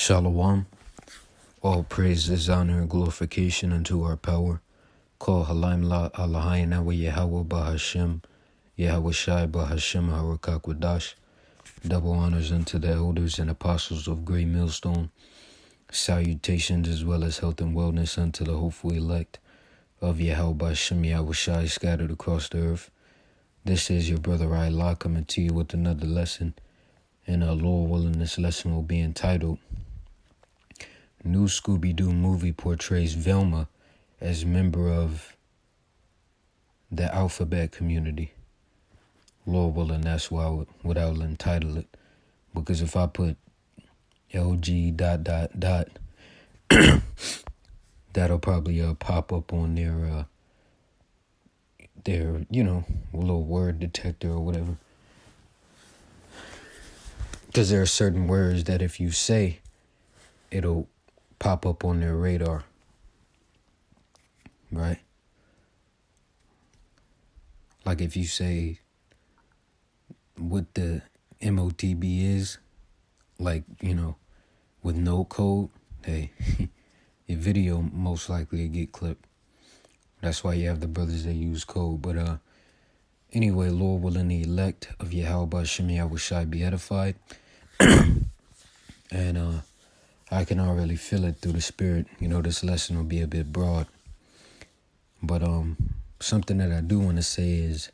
Shalom. All praises, honor, and glorification unto our power. Call Halaim La Alahayin Awa Yahweh Bahashem, Yahweh Shai Bahashem Harakakwadash. Double honors unto the elders and apostles of Great Millstone. Salutations as well as health and wellness unto the hopeful elect of Yahweh Bahashem Yahweh Shai scattered across the earth. This is your brother Allah coming to you with another lesson. And Lord willing, this lesson will be entitled New Scooby-Doo movie portrays Velma as member of the alphabet community. Lord willing, that's why what I'll entitle it. Because if I put LG ... that'll probably pop up on their little word detector or whatever. Because there are certain words that if you say, it'll pop up on their radar. Right? Like if you say what the MOTB is, like, with no code, hey, your video most likely will get clipped. That's why you have the brothers that use code. But anyway, Lord willing, the elect of Yahweh Shem Yahweh Shai be edified. And I can already feel it through the spirit. This lesson will be a bit broad. But something that I do want to say is,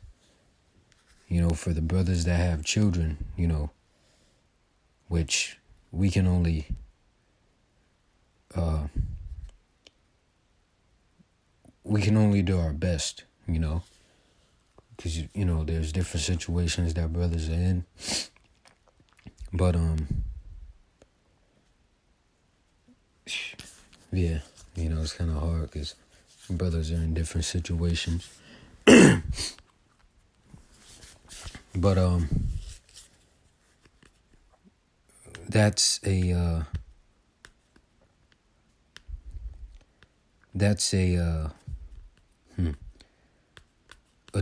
for the brothers that have children, which we can only do our best, because there's different situations that brothers are in. But yeah, it's kind of hard because brothers are in different situations. But that's a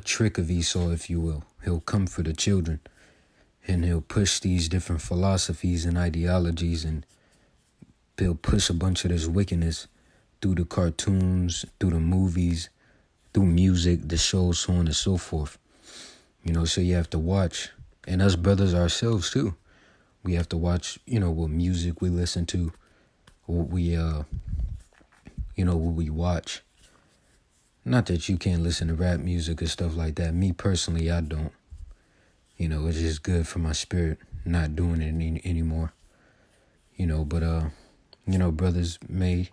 trick of Esau, if you will. He'll come for the children, and he'll push these different philosophies and ideologies, and he'll push a bunch of this wickedness through the cartoons, through the movies, through music, the shows, so on and so forth. So you have to watch, and us brothers ourselves too. We have to watch, what music we listen to, what we watch. Not that you can't listen to rap music or stuff like that. Me personally, I don't. It's just good for my spirit, not doing it anymore. But brothers may,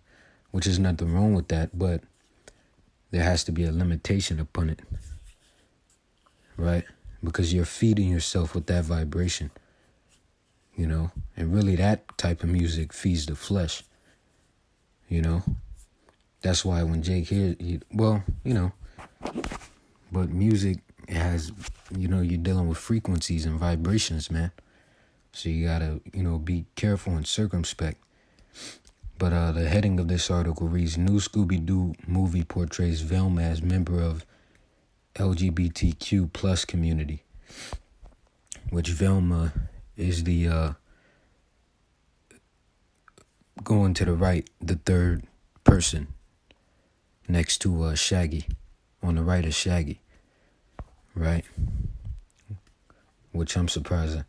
which is nothing wrong with that, but there has to be a limitation upon it. Right? Because you're feeding yourself with that vibration, and really that type of music feeds the flesh, That's why when Jake hears, but music has, you're dealing with frequencies and vibrations, man. So you gotta, be careful and circumspect. But the heading of this article reads, New Scooby-Doo movie portrays Velma as member of LGBTQ plus community, which Velma is the going to the right, the third person next to Shaggy. On the right is Shaggy, right? Which I'm surprised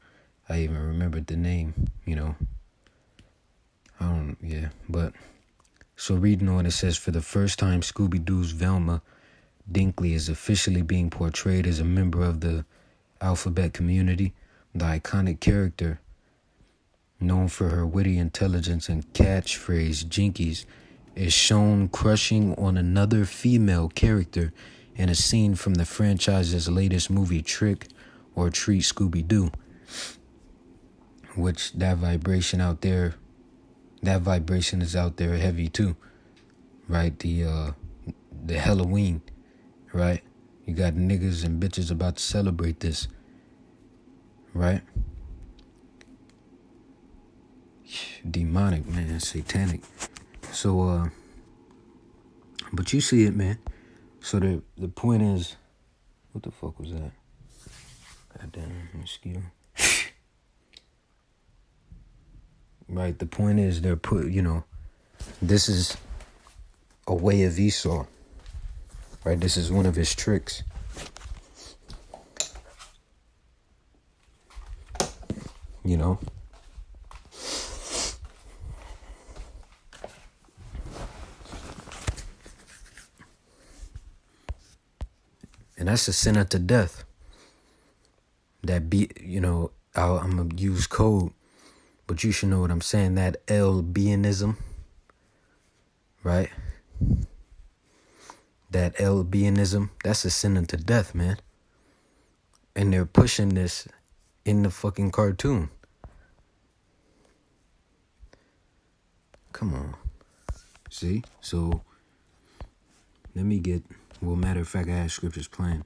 I even remembered the name, But so reading on, it says, for the first time, Scooby-Doo's Velma Dinkley is officially being portrayed as a member of the alphabet community. The iconic character, known for her witty intelligence and catchphrase Jinkies, is shown crushing on another female character in a scene from the franchise's latest movie, Trick or Treat Scooby-Doo. Which that vibration is out there heavy too, right? The Halloween. Right? You got niggas and bitches about to celebrate this. Right? Demonic, man. Satanic. So, but you see it, man. So the point is, what the fuck was that? Goddamn mosquito. right? The point is this is a way of Esau, right? This is one of his tricks. And that's a sin unto death. I'm going to use code, but you should know what I'm saying. That L-beanism, right? That L-beanism, that's a sin unto death, man. And they're pushing this in the fucking cartoon. Come on. See? So, matter of fact, I had scriptures playing.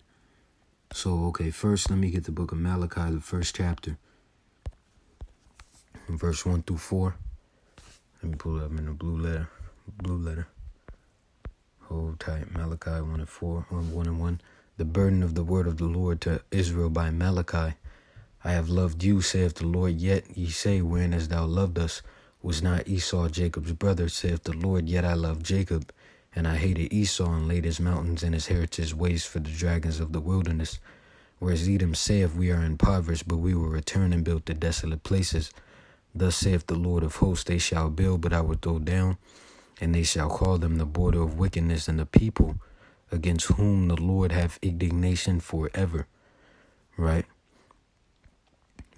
So, okay, first let me get the book of Malachi, the first chapter, verse 1 through 4. Let me pull it up in the blue letter. Hold tight. Malachi 1 and 4, 1 and 1. The burden of the word of the Lord to Israel by Malachi. I have loved you, saith the Lord, yet ye say, wherein hast thou loved us? Was not Esau Jacob's brother, saith the Lord, yet I loved Jacob, and I hated Esau, and laid his mountains and his heritage waste for the dragons of the wilderness. Whereas Edom saith, we are impoverished, but we will return and build the desolate places. Thus saith the Lord of hosts, they shall build, but I will throw down, and they shall call them the border of wickedness, and the people against whom the Lord hath indignation forever. Right?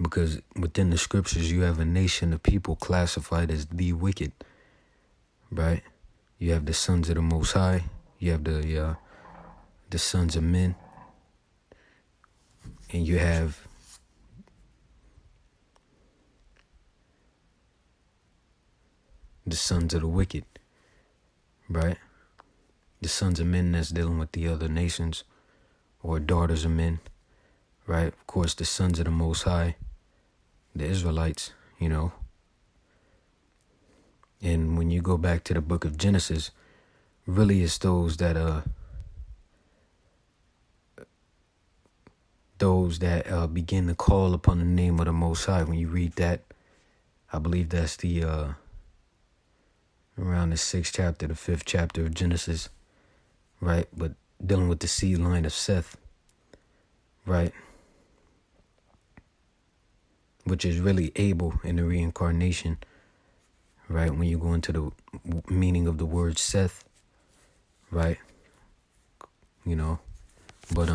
Because within the scriptures, you have a nation of people classified as the wicked, right? You have the sons of the Most High. You have the sons of men. And you have the sons of the wicked, right? The sons of men that's dealing with the other nations, or daughters of men, right? Of course, the sons of the Most High, the Israelites, And when you go back to the book of Genesis, really it's those that begin to call upon the name of the Most High. When you read that, I believe that's the around the 6th chapter, the 5th chapter of Genesis, right? But dealing with the seed line of Seth, right? Which is really Abel in the reincarnation, right? When you go into the meaning of the word Seth, right? But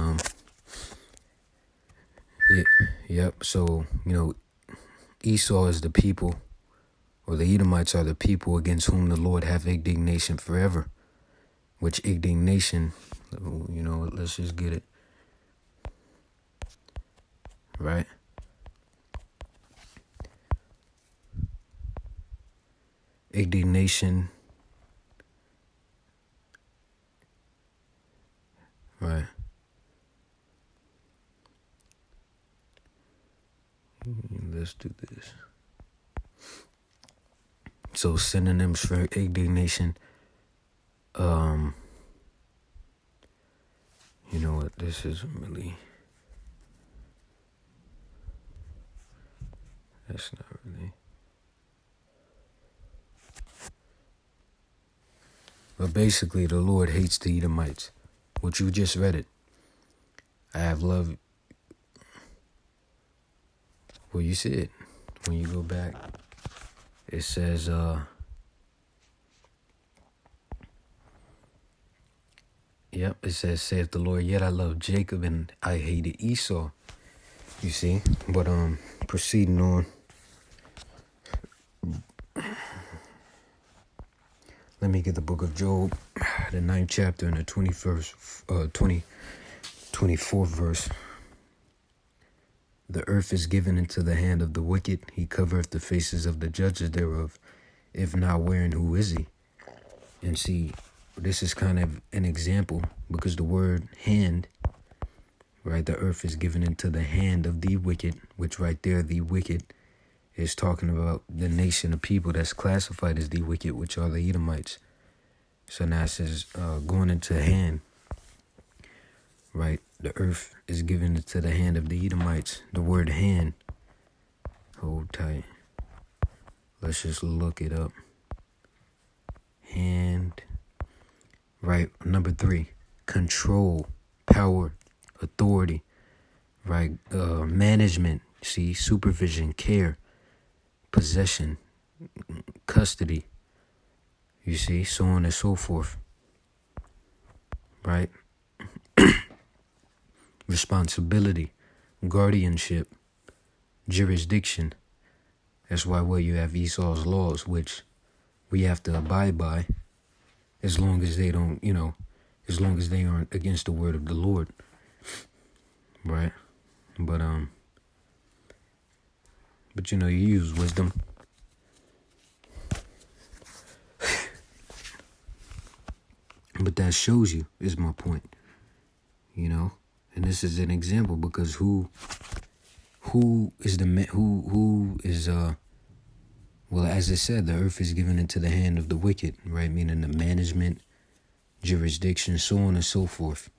yep. So Esau is the people, or the Edomites are the people against whom the Lord hath indignation forever. Which indignation, let's just get it, right? Indignation, right? Let's do this. So synonyms for indignation, you know what, this isn't really, that's not really. But basically, the Lord hates the Edomites, which you just read it. I have loved. Well, you see it. When you go back, it says, it says, saith the Lord, yet I love Jacob and I hated Esau. You see? But, proceeding on. Let me get the book of Job, the 9th chapter and the 24th verse. The earth is given into the hand of the wicked. He covereth the faces of the judges thereof. If not, wherein who is he? And see, this is kind of an example, because the word hand, right, the earth is given into the hand of the wicked, which right there, the wicked, is talking about the nation of people that's classified as the wicked, which are the Edomites. So now it says, going into hand, right? The earth is given into the hand of the Edomites. The word hand, hold tight. Let's just look it up. Hand. Right. Number 3, control, power, authority. Right. Management. See, supervision, care, possession, custody. You see, so on and so forth. Right. Responsibility, guardianship, jurisdiction. That's why you have Esau's laws, which we have to abide by, as long as they don't, as long as they aren't against the word of the Lord. Right. But you use wisdom. But that shows you, is my point. And this is an example, because who is well, as it said, the earth is given into the hand of the wicked, right? Meaning the management, jurisdiction, so on and so forth,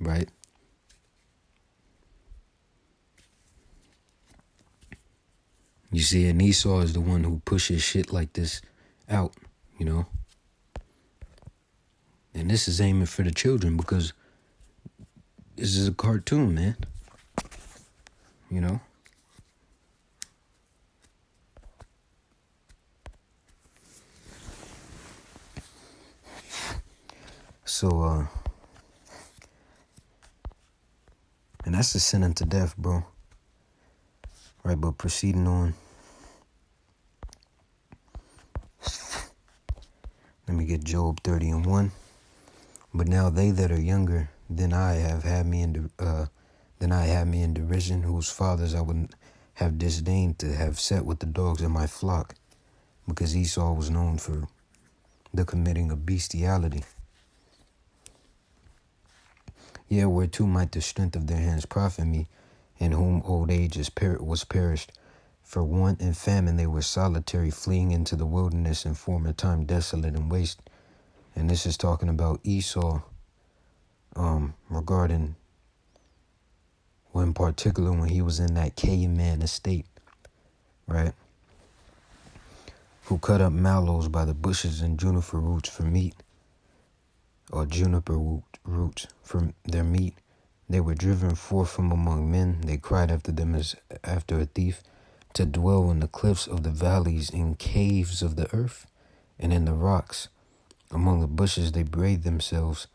right? You see, and Esau is the one who pushes shit like this out, And this is aiming for the children, because this is a cartoon, man. So, and that's a sin unto death, bro. Right, but proceeding on. Let me get Job 30:1. But now they that are younger than I have had me in derision, whose fathers I would have disdained to have set with the dogs of my flock, because Esau was known for the committing of bestiality. Yeah, whereto might the strength of their hands profit me, in whom old age was perished. For want and famine they were solitary, fleeing into the wilderness in former time, desolate and waste. And this is talking about Esau, regarding, well, in particular, when he was in that caveman estate, right? Who cut up mallows by the bushes and juniper roots for meat, or juniper roots for their meat. They were driven forth from among men. They cried after them as after a thief, to dwell in the cliffs of the valleys, in caves of the earth, and in the rocks. Among the bushes they bathed themselves.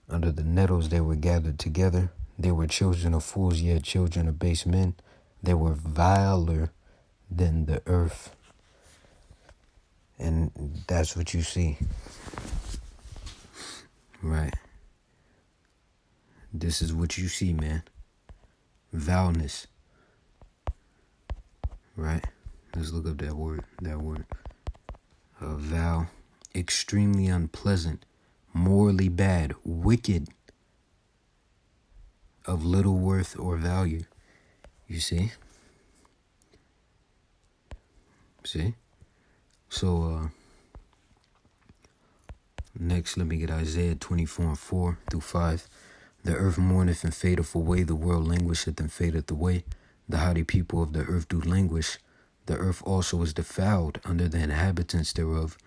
Under the nettles they were gathered together. They were children of fools, yet children of base men. They were viler than the earth. And that's what you see. Right. This is what you see, man. Vileness. Right? Let's look up that word. Vile. Extremely unpleasant. Morally bad. Wicked. Of little worth or value. You see? So, next, let me get Isaiah 24:4-5. The earth mourneth and fadeth away, the world languisheth and fadeth away. The haughty people of the earth do languish. The earth also is defiled under the inhabitants thereof,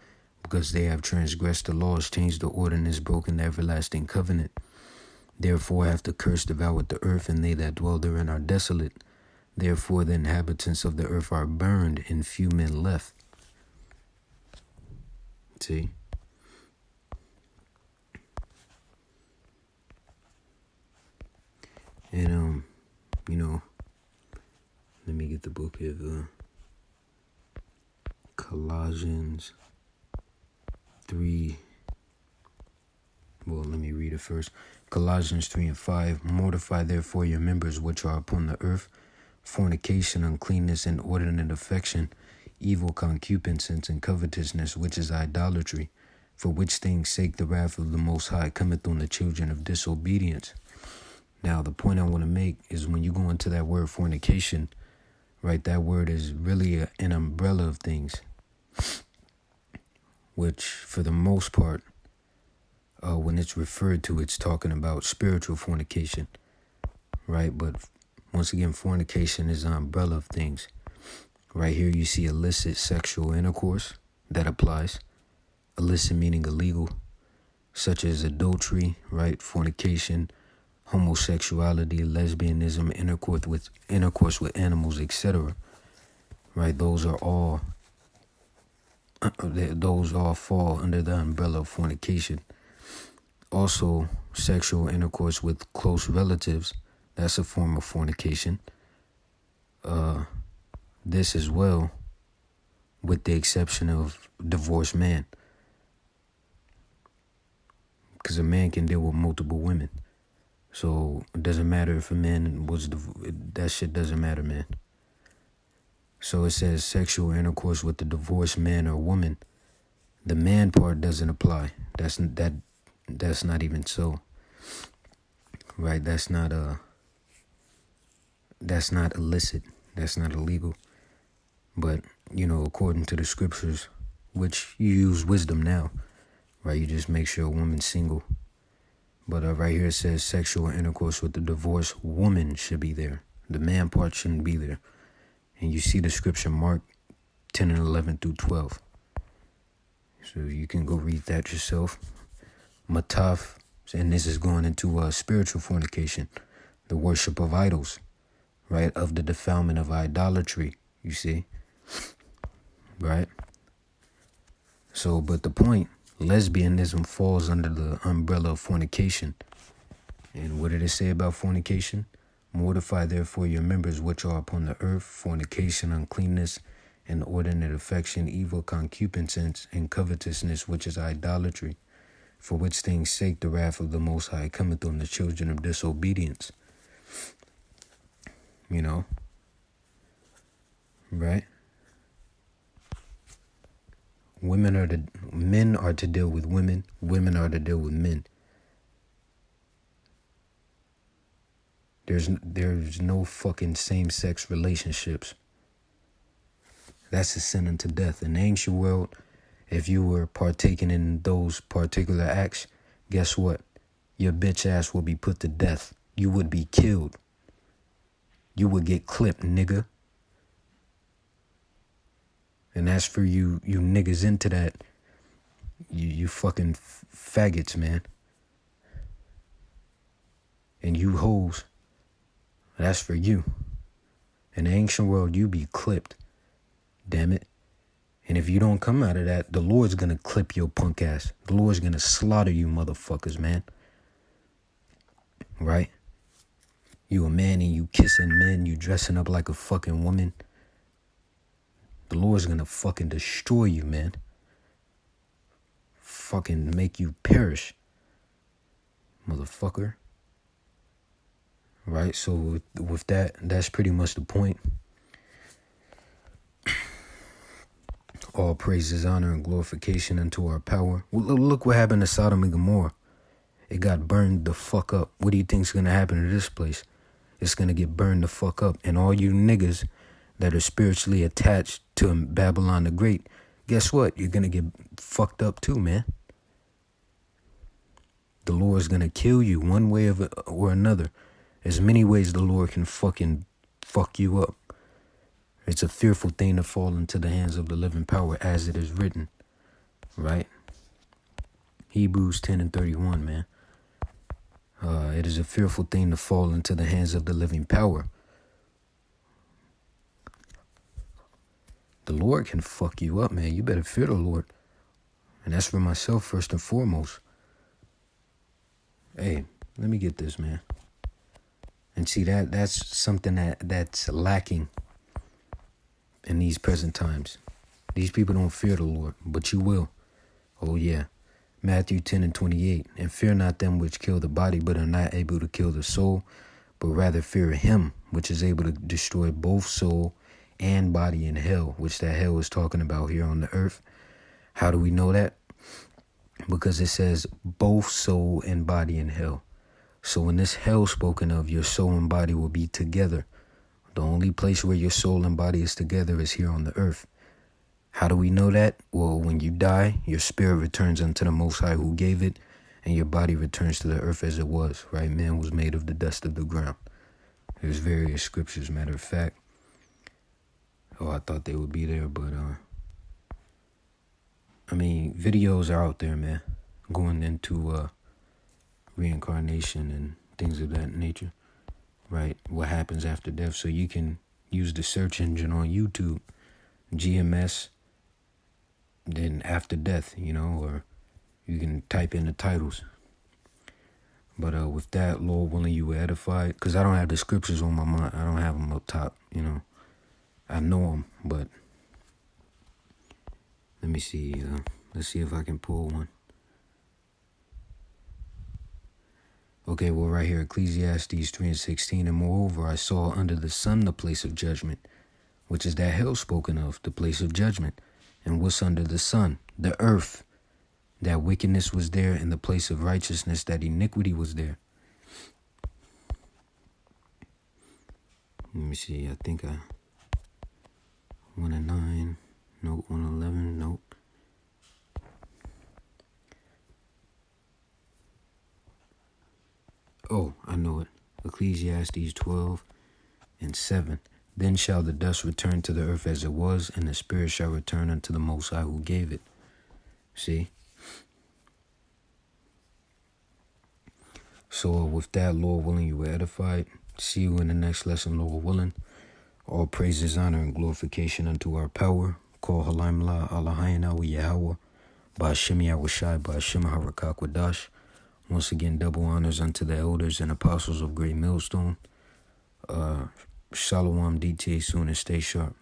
because they have transgressed the laws, changed the ordinance, broken the everlasting covenant. Therefore hath the curse devoured the earth, and they that dwell therein are desolate. Therefore the inhabitants of the earth are burned, and few men left. See? And, let me get the book of Colossians 3. Well, let me read it first. Colossians 3:5. Mortify therefore your members which are upon the earth, fornication, uncleanness, inordinate affection, evil concupiscence, and covetousness, which is idolatry, for which things' sake the wrath of the Most High cometh on the children of disobedience. Now, the point I want to make is when you go into that word fornication, right, that word is really an umbrella of things, which for the most part, when it's referred to, it's talking about spiritual fornication, right? But once again, fornication is an umbrella of things, Right here you see illicit sexual intercourse. That applies. Illicit meaning illegal, such as adultery, right? Fornication, homosexuality, lesbianism, intercourse with animals, etc. Right? Those all fall under the umbrella of fornication. Also, sexual intercourse with close relatives, that's a form of fornication. This as well, with the exception of divorced man. Because a man can deal with multiple women. So it doesn't matter if a man was that shit doesn't matter, man. So it says sexual intercourse with the divorced man or woman. The man part doesn't apply. That's not even so. Right? That's not illicit. That's not illegal. But, according to the scriptures, which you use wisdom now, right? You just make sure a woman's single. But right here it says sexual intercourse with the divorced woman should be there. The man part shouldn't be there. And you see the scripture Mark 10 and 11 through 12. So you can go read that yourself. Mataf, and this is going into spiritual fornication, the worship of idols, right? Of the defilement of idolatry, you see? Right? So, but the point, lesbianism falls under the umbrella of fornication. And what did it say about fornication? Mortify therefore your members which are upon the earth, fornication, uncleanness, inordinate affection, evil concupiscence, and covetousness, which is idolatry, for which things sake the wrath of the Most High cometh on the children of disobedience. Right? Men are to deal with women, women are to deal with men. There's no fucking same-sex relationships. That's a sin unto death. In the ancient world, if you were partaking in those particular acts, guess what? Your bitch ass will be put to death. You would be killed. You would get clipped, nigga. And as for you niggas into that, you fucking faggots, man. And you hoes, that's for you. In the ancient world, you be clipped. Damn it. And if you don't come out of that, the Lord's gonna clip your punk ass. The Lord's gonna slaughter you motherfuckers, man. Right? You a man and you kissing men, you dressing up like a fucking woman. The Lord's gonna fucking destroy you, man. Fucking make you perish. Motherfucker. Right? So with that, that's pretty much the point. All praises, honor, and glorification unto our power. Look what happened to Sodom and Gomorrah. It got burned the fuck up. What do you think's gonna happen to this place? It's gonna get burned the fuck up. And all you niggas that are spiritually attached to Babylon the Great, guess what? You're gonna get fucked up too, man. The Lord's gonna kill you one way or another. There's many ways the Lord can fucking fuck you up. It's a fearful thing to fall into the hands of the living power, as it is written, right? Hebrews 10 and 31, man. It is a fearful thing to fall into the hands of the living power. The Lord can fuck you up, man. You better fear the Lord. And that's for myself first and foremost. Hey, let me get this, man. And see, that's something that's lacking in these present times. These people don't fear the Lord, but you will. Oh, yeah. Matthew 10 and 28. And fear not them which kill the body, but are not able to kill the soul, but rather fear him, which is able to destroy both soul and body in hell, which that hell is talking about here on the earth. How do we know that? Because it says both soul and body in hell. So when this hell spoken of, your soul and body will be together. The only place where your soul and body is together is here on the earth. How do we know that? Well, when you die, your spirit returns unto the Most High who gave it, and your body returns to the earth as it was, right? Man was made of the dust of the ground. There's various scriptures, matter of fact. Oh, I thought they would be there, but I mean, videos are out there, man, going into reincarnation and things of that nature, right? What happens after death. So you can use the search engine on YouTube, GMS, then after death, or you can type in the titles. But with that, Lord willing, you were edified. Because I don't have the scriptures on my mind. I don't have them up top, I know them, but let me see. Let's see if I can pull one. Okay, well, right here, Ecclesiastes 3:16. And moreover, I saw under the sun the place of judgment, which is that hell spoken of, the place of judgment. And what's under the sun? The earth. That wickedness was there in the place of righteousness, that iniquity was there. Let me see, I think 1:9, nope, 1:11, nope. Oh, I know it. Ecclesiastes 12:7. Then shall the dust return to the earth as it was, and the spirit shall return unto the Most High who gave it. See? So with that, Lord willing, you were edified. See you in the next lesson, Lord willing. All praises, honor, and glorification unto our power. Call Halaim La Alahayna wa Yahweh. Ba'ashem Yahushai, Ba'ashem Harakakwadash. Once again, double honors unto the elders and apostles of Great Millstone. Shalom, DTA soon, and stay sharp.